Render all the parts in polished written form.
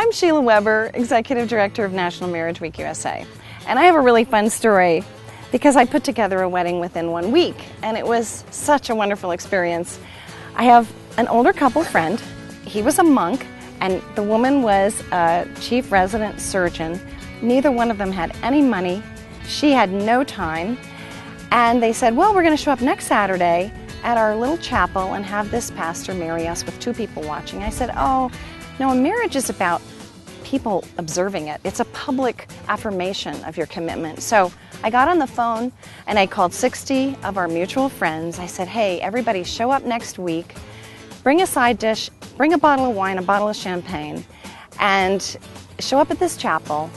I'm Sheila Weber, Executive Director of National Marriage Week USA. And I have a really fun story because I put together a wedding within 1 week, and it was such a wonderful experience. I have an older couple friend. He was a monk, and the woman was a chief resident surgeon. Neither one of them had any money. She had no time. And they said, well, we're going to show up next Saturday at our little chapel and have this pastor marry us with 2 people watching. I said, oh, no, a marriage is about people observing it. It's a public affirmation of your commitment. So I got on the phone and I called 60 of our mutual friends. I said, hey, everybody show up next week, bring a side dish, bring a bottle of wine, a bottle of champagne, and show up at this chapel.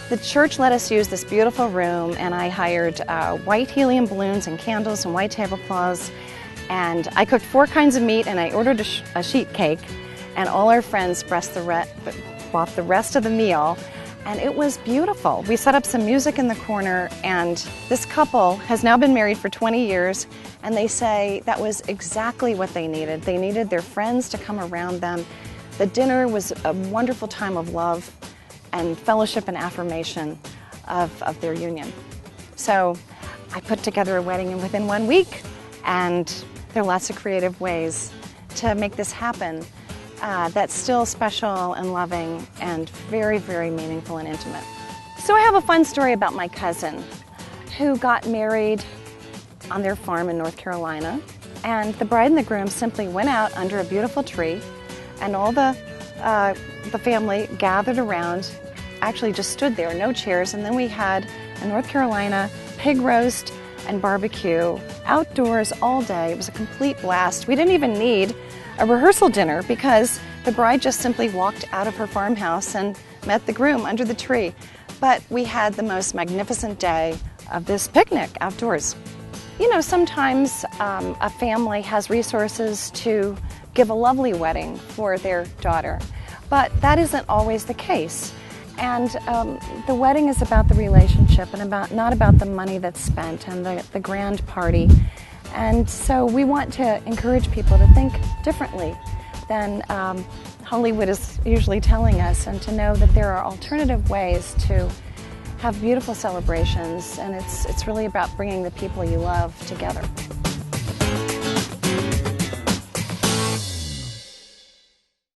The church let us use this beautiful room, and I hired white helium balloons and candles and white tablecloths, and I cooked 4 kinds of meat, and I ordered a sheet cake, and all our friends bought the rest of the meal, and it was beautiful. We set up some music in the corner, and this couple has now been married for 20 years, and they say that was exactly what they needed. They needed their friends to come around them. The dinner was a wonderful time of love and fellowship and affirmation of their union. So I put together a wedding within 1 week, and there are lots of creative ways to make this happen that's still special and loving and very, very meaningful and intimate. So I have a fun story about my cousin who got married on their farm in North Carolina, and the bride and the groom simply went out under a beautiful tree, and all the family gathered around, actually just stood there, no chairs, and then we had a North Carolina pig roast and barbecue outdoors all day. It was a complete blast. We didn't even need a rehearsal dinner because the bride just simply walked out of her farmhouse and met the groom under the tree. But we had the most magnificent day of this picnic outdoors. You know, sometimes a family has resources to give a lovely wedding for their daughter, but that isn't always the case. And the wedding is about the relationship and not about the money that's spent and the grand party. And so we want to encourage people to think differently than Hollywood is usually telling us, and to know that there are alternative ways to have beautiful celebrations, and it's really about bringing the people you love together.